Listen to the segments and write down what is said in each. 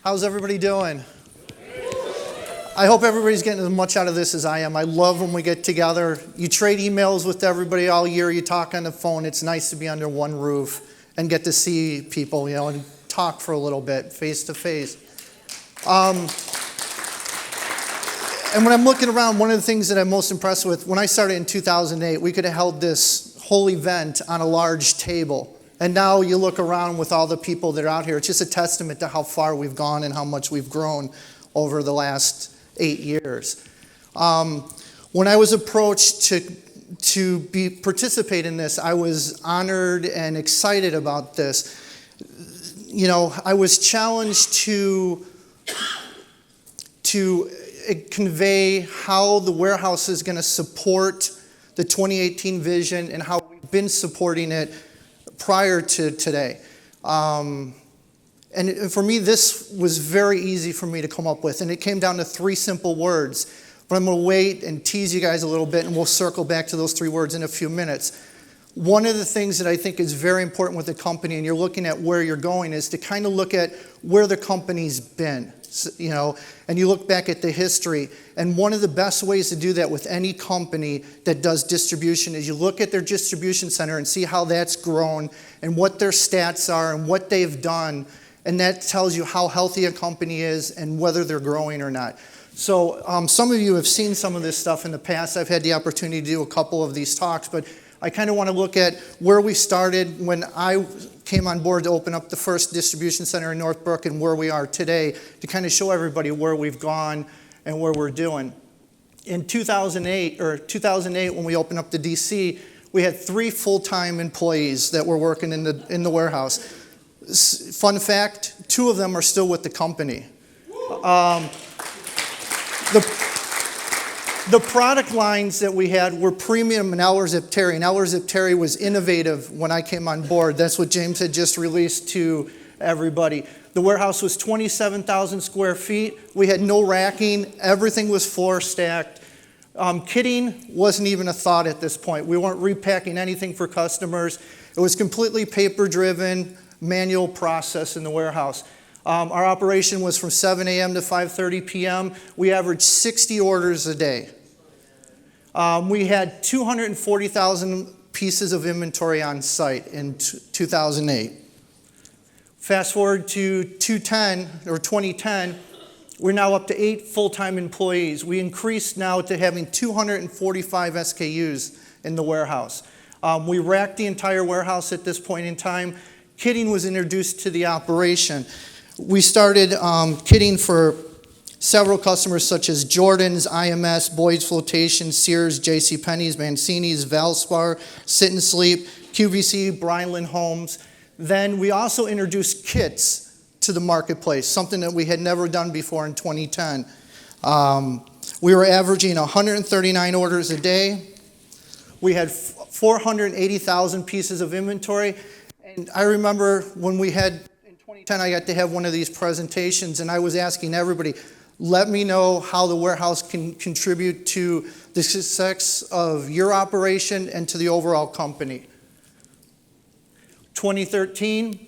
How's everybody doing? I hope everybody's getting as much out of this as I am. I love when we get together. You trade emails with everybody all year. You talk on the phone. It's nice to be under one roof and get to see people, and talk for a little bit, face to face. And when I'm looking around, one of the things that I'm most impressed with, when I started in 2008, we could have held this whole event on a large table. And now you look around with all the people that are out here. It's just a testament to how far we've gone and how much we've grown over the last 8 years. When I was approached to participate in this, I was honored and excited about this. I was challenged to convey how the warehouse is going to support the 2018 vision and how we've been supporting it prior to today. And for me, this was very easy for me to come up with, and it came down to 3 simple words. But I'm going to wait and tease you guys a little bit, and we'll circle back to those 3 words in a few minutes. One of the things that I think is very important with the company, and you're looking at where you're going, is to kind of look at where the company's been, and you look back at the history. And one of the best ways to do that with any company that does distribution is you look at their distribution center and see how that's grown and what their stats are and what they've done. And that tells you how healthy a company is and whether they're growing or not. So some of you have seen some of this stuff in the past. I've had the opportunity to do a couple of these talks, but I kind of want to look at where we started when I came on board to open up the first distribution center in Northbrook and where we are today, to kind of show everybody where we've gone and where we're doing. In 2008, when we opened up the DC, we had 3 full-time employees that were working in the warehouse. Fun fact, 2 of them are still with the company. The product lines that we had were premium and Allergy Protection. And Allergy Protection was innovative when I came on board. That's what James had just released to everybody. The warehouse was 27,000 square feet. We had no racking. Everything was floor stacked. Kitting wasn't even a thought at this point. We weren't repacking anything for customers. It was completely paper-driven, manual process in the warehouse. Our operation was from 7 a.m. to 5:30 p.m. We averaged 60 orders a day. We had 240,000 pieces of inventory on site in 2008. Fast forward to 2010, we're now up to 8 full-time employees. We increased now to having 245 SKUs in the warehouse. We racked the entire warehouse at this point in time. Kitting was introduced to the operation. We started kitting for several customers such as Jordan's, IMS, Boyd's Flotation, Sears, JCPenney's, Mancini's, Valspar, Sit and Sleep, QVC, Bryland Homes. Then we also introduced kits to the marketplace, something that we had never done before in 2010. We were averaging 139 orders a day. We had 480,000 pieces of inventory. And I remember when we had, in 2010, I got to have one of these presentations, and I was asking everybody, let me know how the warehouse can contribute to the success of your operation and to the overall company. 2013,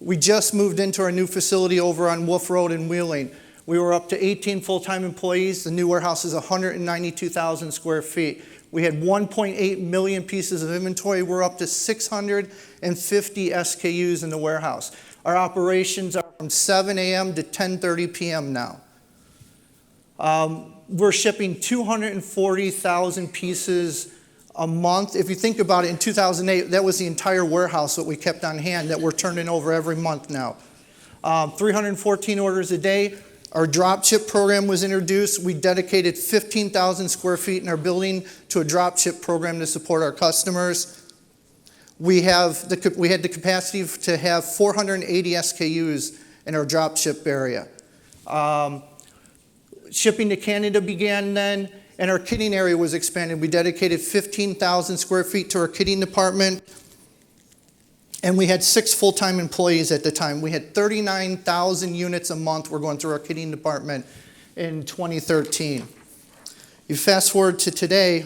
we just moved into our new facility over on Wolf Road in Wheeling. We were up to 18 full-time employees. The new warehouse is 192,000 square feet. We had 1.8 million pieces of inventory. We're up to 650 SKUs in the warehouse. Our operations are from 7 a.m. to 10:30 p.m. now. We're shipping 240,000 pieces a month. If you think about it, in 2008, that was the entire warehouse that we kept on hand that we're turning over every month now. 314 orders a day. Our drop ship program was introduced. We dedicated 15,000 square feet in our building to a drop ship program to support our customers. We had the capacity to have 480 SKUs in our drop ship area. Shipping to Canada began then, and our kitting area was expanded. We dedicated 15,000 square feet to our kitting department, and we had 6 full-time employees at the time. We had 39,000 units a month were going through our kitting department in 2013. You fast forward to today,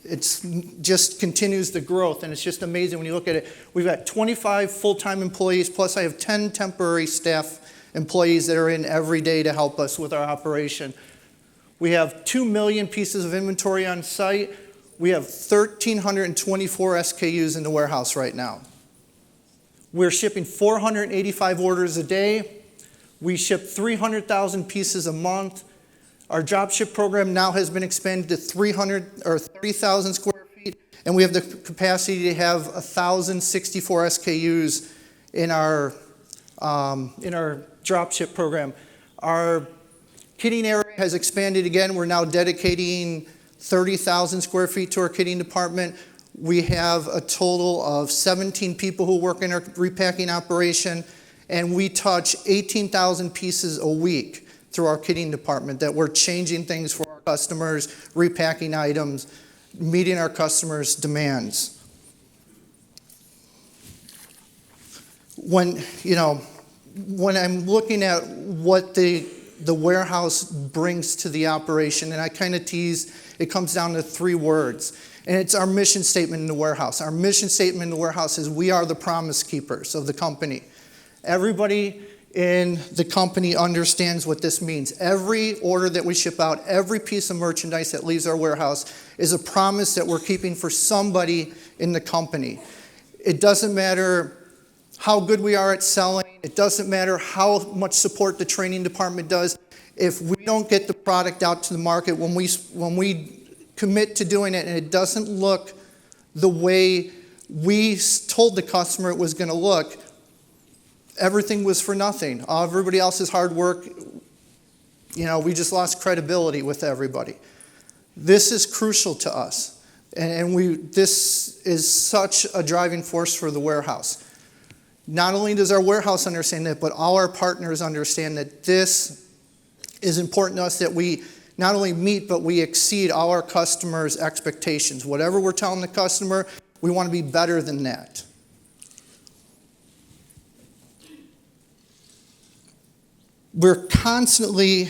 it's just continues the growth, and it's just amazing when you look at it. We've got 25 full-time employees, plus I have 10 temporary staff employees that are in every day to help us with our operation. We have 2 million pieces of inventory on site. We have 1,324 SKUs in the warehouse right now. We're shipping 485 orders a day. We ship 300,000 pieces a month. Our drop ship program now has been expanded to 30,000 square feet, and we have the capacity to have 1,064 SKUs in our drop ship program. Our kitting area has expanded again. We're now dedicating 30,000 square feet to our kitting department. We have a total of 17 people who work in our repacking operation, and we touch 18,000 pieces a week through our kitting department that we're changing things for our customers, repacking items, meeting our customers' demands. When I'm looking at what the warehouse brings to the operation, and I kind of tease, it comes down to 3 words. And it's our mission statement in the warehouse. Our mission statement in the warehouse is we are the promise keepers of the company. Everybody in the company understands what this means. Every order that we ship out, every piece of merchandise that leaves our warehouse is a promise that we're keeping for somebody in the company. It doesn't matter how good we are at selling. It doesn't matter how much support the training department does. If we don't get the product out to the market, when we commit to doing it and it doesn't look the way we told the customer it was going to look, everything was for nothing. Everybody else's hard work, we just lost credibility with everybody. This is crucial to us, and this is such a driving force for the warehouse. Not only does our warehouse understand that, but all our partners understand that this is important to us, that we not only meet, but we exceed all our customers' expectations. Whatever we're telling the customer, we want to be better than that. We're constantly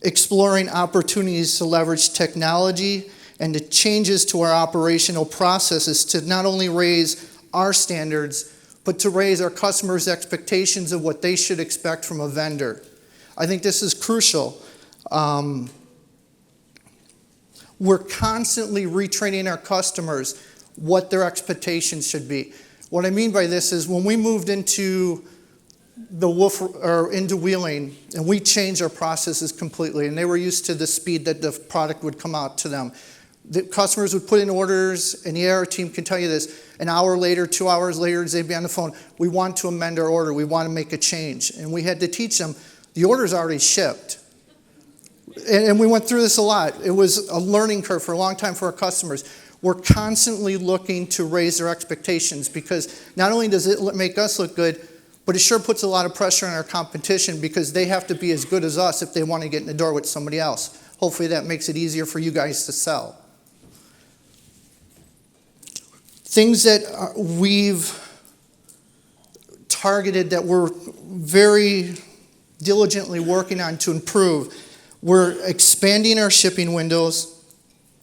exploring opportunities to leverage technology and the changes to our operational processes to not only raise our standards, but to raise our customers' expectations of what they should expect from a vendor. I think this is crucial. We're constantly retraining our customers what their expectations should be. What I mean by this is when we moved into into wheeling, and we changed our processes completely, and they were used to the speed that the product would come out to them. The customers would put in orders, and the AR team can tell you this, an hour later, 2 hours later, they'd be on the phone. We want to amend our order. We want to make a change. And we had to teach them, the order's already shipped. And we went through this a lot. It was a learning curve for a long time for our customers. We're constantly looking to raise their expectations because not only does it make us look good, but it sure puts a lot of pressure on our competition because they have to be as good as us if they want to get in the door with somebody else. Hopefully that makes it easier for you guys to sell. Things that we've targeted that we're very diligently working on to improve. We're expanding our shipping windows,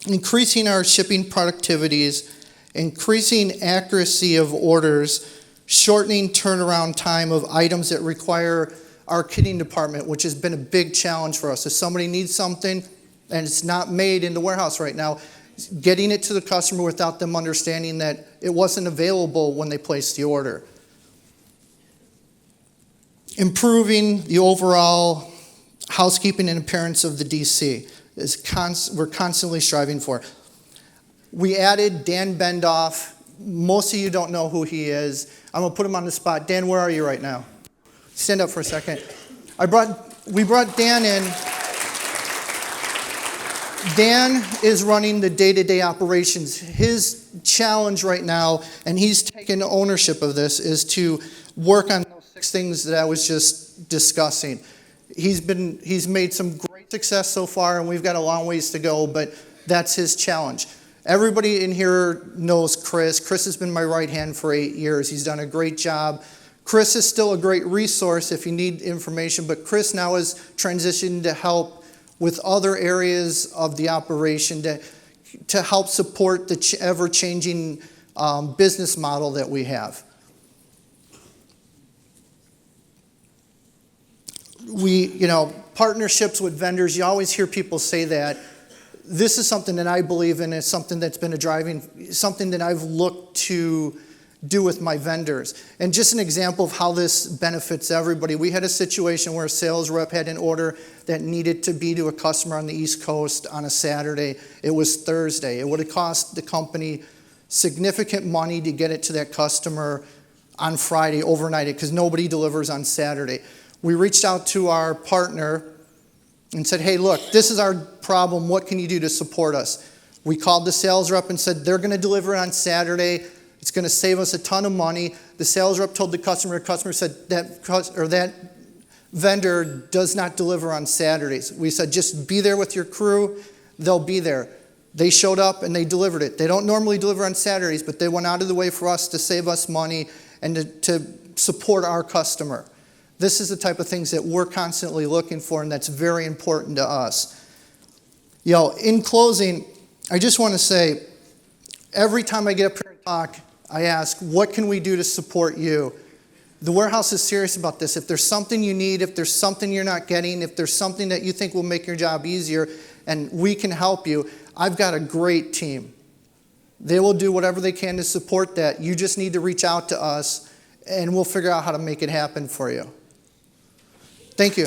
increasing our shipping productivities, increasing accuracy of orders, shortening turnaround time of items that require our kitting department, which has been a big challenge for us. If somebody needs something and it's not made in the warehouse right now, getting it to the customer without them understanding that it wasn't available when they placed the order. Improving the overall housekeeping and appearance of the DC we're constantly striving for. We added Dan Bendoff. Most of you don't know who he is. I'm going to put him on the spot. Dan, where are you right now? Stand up for a second. We brought Dan in. Dan is running the day-to-day operations. His challenge right now, and he's taken ownership of this, is to work on those 6 things that I was just discussing. He's made some great success so far, and we've got a long ways to go, but that's his challenge. Everybody in here knows Chris. Chris has been my right hand for 8 years. He's done a great job. Chris is still a great resource if you need information, but Chris now has transitioned to help with other areas of the operation to help support the ever-changing business model that we have. partnerships with vendors, you always hear people say that. This is something that I believe in. It's something that's been something that I've looked to do with my vendors. And just an example of how this benefits everybody. We had a situation where a sales rep had an order that needed to be to a customer on the East Coast on a Saturday. It was Thursday. It would have cost the company significant money to get it to that customer on Friday, overnight it, because nobody delivers on Saturday. We reached out to our partner and said, hey, look, this is our problem. What can you do to support us? We called the sales rep and said, they're going to deliver on Saturday. It's going to save us a ton of money. The sales rep told the customer said that vendor does not deliver on Saturdays. We said, just be there with your crew. They'll be there. They showed up and they delivered it. They don't normally deliver on Saturdays, but they went out of the way for us to save us money and to support our customer. This is the type of things that we're constantly looking for, and that's very important to us. In closing, I just want to say, every time I get up here and talk, I ask, what can we do to support you? The warehouse is serious about this. If there's something you need, if there's something you're not getting, if there's something that you think will make your job easier and we can help you, I've got a great team. They will do whatever they can to support that. You just need to reach out to us, and we'll figure out how to make it happen for you. Thank you.